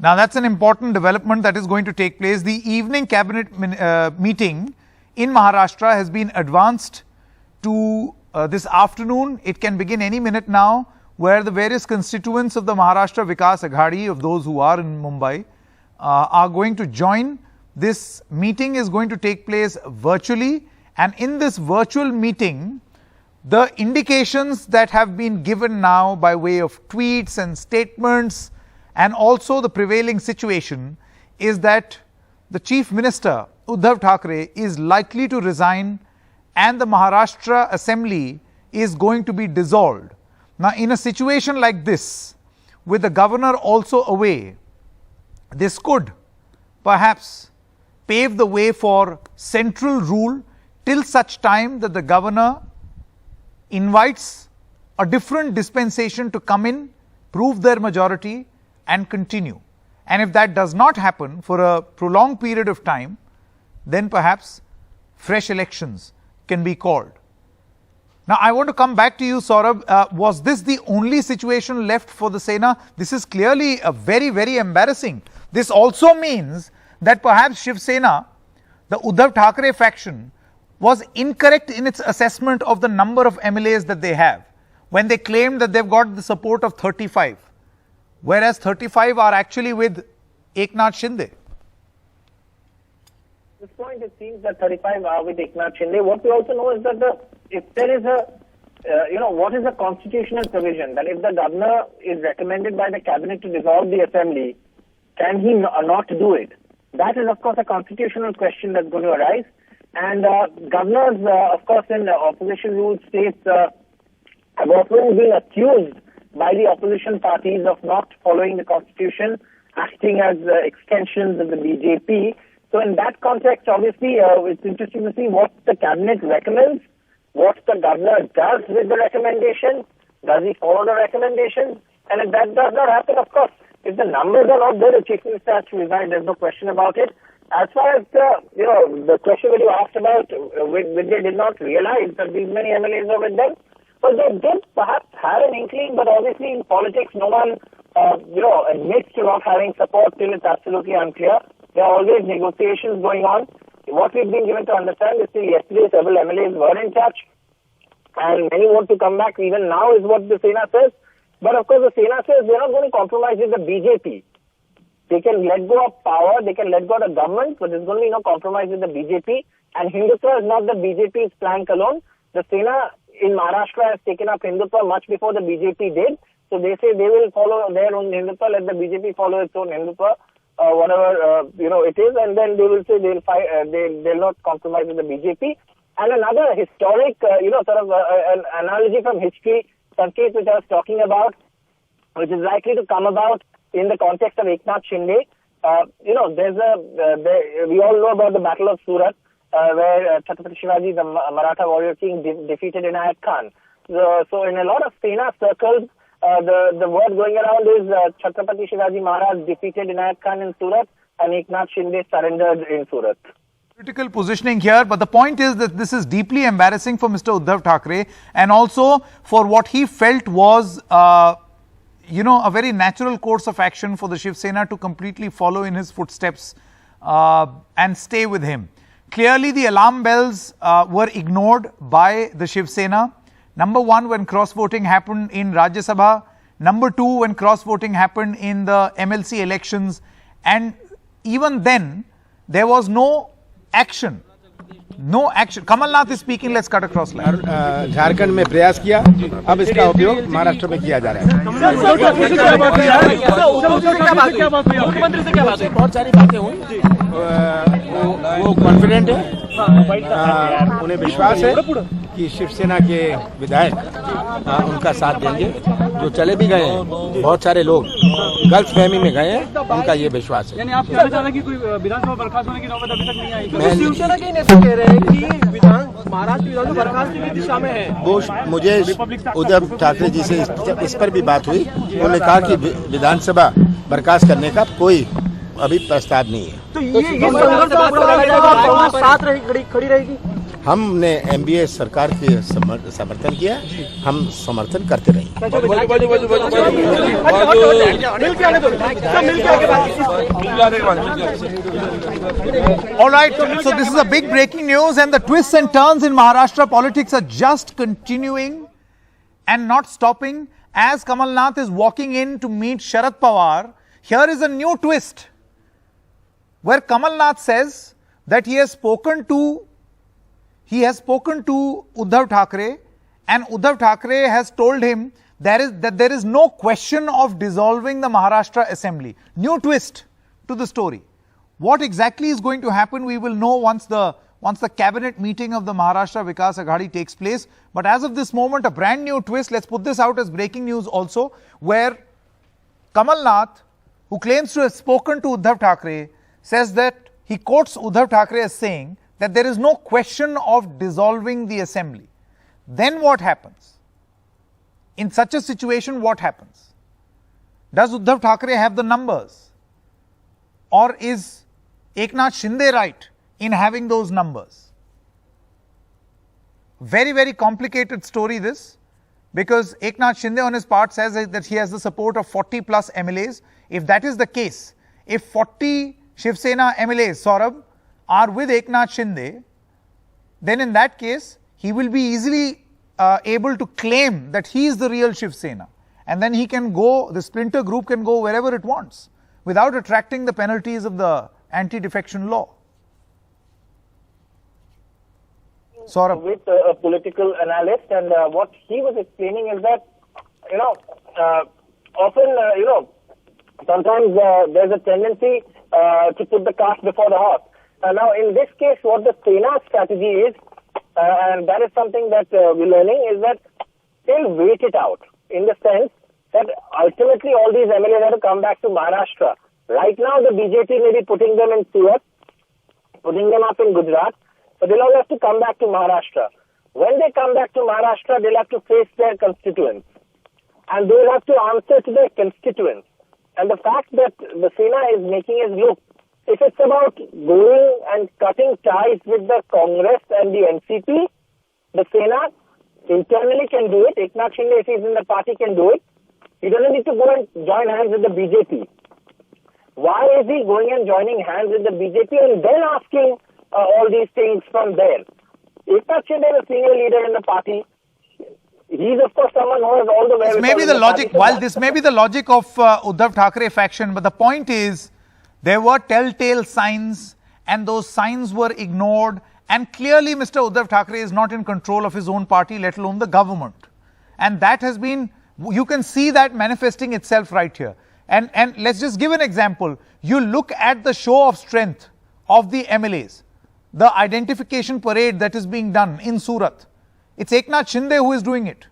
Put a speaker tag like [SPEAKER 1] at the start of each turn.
[SPEAKER 1] Now that's an important development that is going to take place. The evening cabinet meeting in Maharashtra has been advanced to this afternoon. It can begin any minute now, where the various constituents of the Maharashtra Vikas Aghadi, of those who are in Mumbai, are going to join. This meeting is going to take place virtually, and in this virtual meeting, the indications that have been given now by way of tweets and statements, and also the prevailing situation, is that the Chief Minister Uddhav Thackeray is likely to resign and the Maharashtra Assembly is going to be dissolved. Now, in a situation like this, with the governor also away, this could perhaps pave the way for central rule till such time that the governor invites a different dispensation to come in, prove their majority and continue. And if that does not happen for a prolonged period of time, then perhaps fresh elections can be called. Now, I want to come back to you, Saurabh. Was this the only situation left for the Sena? This is clearly a very, very embarrassing. This also means that perhaps Shiv Sena, the Uddhav Thackeray faction, was incorrect in its assessment of the number of MLAs that they have, when they claimed that they've got the support of 35, whereas 35 are actually with Eknath Shinde.
[SPEAKER 2] At this point, it seems that 35 are with Eknath Shinde. What we also know is that if there is a, what is the constitutional provision that if the governor is recommended by the cabinet to dissolve the assembly, can he not do it? That is, of course, a constitutional question that's going to arise. And governors, of course, in opposition ruled states have often been accused by the opposition parties of not following the constitution, acting as extensions of the BJP. So in that context, obviously, it's interesting to see what the cabinet recommends, what the governor does with the recommendation, does he follow the recommendation? And if that does not happen, of course, if the numbers are not there, the chief minister has to resign. There's no question about it. As far as the question that you asked about, when they did not realize that these many MLAs were with them, well, they did perhaps have an inkling, but obviously in politics, no one, admits to not having support till it's absolutely unclear. There are always negotiations going on. What we've been given to understand is till yesterday, several MLAs were in touch, and many want to come back. Even now is what the Sena says. But of course, the Sena says they're not going to compromise with the BJP. They can let go of power, they can let go of the government, but there's going to be no compromise with the BJP. And Hindutva is not the BJP's plank alone. The Sena in Maharashtra has taken up Hindutva much before the BJP did. So they say they will follow their own Hindutva, let the BJP follow its own Hindutva, whatever it is, and then they will say they'll not compromise with the BJP. And another historic, an analogy from history, Sanket, which I was talking about, which is likely to come about in the context of Eknath Shinde. We all know about the Battle of Surat, where Chhatrapati Shivaji, the Maratha warrior king, defeated Inayat Khan. So in a lot of Sena circles, the word going around is Chhatrapati Shivaji Maharaj defeated Inayat Khan in Surat and Eknath Shinde surrendered in Surat.
[SPEAKER 1] Critical positioning here, but the point is that this is deeply embarrassing for Mr. Uddhav Thackeray, and also for what he felt was a very natural course of action for the Shiv Sena to completely follow in his footsteps and stay with him. Clearly, the alarm bells were ignored by the Shiv Sena. Number one, when cross-voting happened in Rajya Sabha. Number two, when cross-voting happened in the MLC elections. And even then, there was no action. No action. Kamal Nath is speaking. Let's cut across line.
[SPEAKER 3] Jharkhand में प्रयास किया, अब इसका उपयोग महाराष्ट्र में किया जा रहा है। मुख्यमंत्री से क्या बात हुई? बहुत सारी बातें हुई। वो कॉन्फिडेंट है, उन्हें विश्वास है कि शिवसेना के विधायक उनका साथ देंगे। जो चले भी गए हैं, बहुत सारे लोग गलत फहमी में गए हैं, उनका ये विश्वास है।
[SPEAKER 4] यानी आप कहना चाह रहे हैं कि कोई विधानसभा बर्खास्त होने की नौबत अभी तक नहीं आई? शिवसेना के नेता कह रहे हैं कि महाराष्ट्र विधानसभा बर्खास्त की दिशा में है।
[SPEAKER 3] वो मुझे उद्धव ठाकरे जी से इस पर भी बात हुई। उन्होंने कहा कि विधानसभा बर्खास्त करने का कोई अभी प्रस्ताव नहीं है।
[SPEAKER 4] तो ये संघर्ष साथ खड़ी रहेगी?
[SPEAKER 3] हमने एमबीए सरकार के समर्थन किया, हम समर्थन करते रहेंगे।
[SPEAKER 1] All right, so this is a big breaking news, and the twists and turns in Maharashtra politics are just continuing and not stopping. As Kamal Nath is walking in to meet Sharad Pawar, here is a new twist where Kamal Nath says that he has spoken to Uddhav Thackeray, and Uddhav Thackeray has told him that there is no question of dissolving the Maharashtra Assembly. New twist to the story. What exactly is going to happen, we will know once the cabinet meeting of the Maharashtra Vikas Aghadi takes place. But as of this moment, a brand new twist. Let's put this out as breaking news also, where Kamal Nath, who claims to have spoken to Uddhav Thackeray, says that he quotes Uddhav Thackeray as saying that there is no question of dissolving the assembly. Then what happens? In such a situation, what happens? Does Uddhav Thackeray have the numbers? Or is Eknath Shinde right in having those numbers? Very, very complicated story this, because Eknath Shinde on his part says that he has the support of 40 plus MLAs. If that is the case, if 40 Shiv Sena MLAs, Saurabh, are with Eknath Shinde, then in that case, he will be easily able to claim that he is the real Shiv Sena. And then he can go, the splinter group can go wherever it wants, without attracting the penalties of the anti-defection law. Saurabh.
[SPEAKER 2] With a political analyst, and what he was explaining is that, often, sometimes there's a tendency to put the cart before the horse. Now, in this case, what the Sena strategy is, and that is something that we're learning, is that they'll wait it out, in the sense that ultimately all these MLAs have to come back to Maharashtra. Right now, the BJP may be putting them in Surat, putting them up in Gujarat, but they'll all have to come back to Maharashtra. When they come back to Maharashtra, they'll have to face their constituents, and they'll have to answer to their constituents. And the fact that the Sena is making is, look, if it's about going and cutting ties with the Congress and the NCP, the Sena internally can do it. Eknath Shinde, if he's in the party, can do it. He doesn't need to go and join hands with the BJP. Why is he going and joining hands with the BJP and then asking all these things from there? Eknath Shinde is a senior leader in the party. He's of course someone who has all the
[SPEAKER 1] This may be the logic. While this may be the logic of Uddhav Thackeray faction, but the point is, there were telltale signs, and those signs were ignored, and clearly Mr. Uddhav Thackeray is not in control of his own party, let alone the government. And that has been, you can see that manifesting itself right here. And let's just give an example. You look at the show of strength of the MLAs, the identification parade that is being done in Surat. It's Eknath Shinde who is doing it.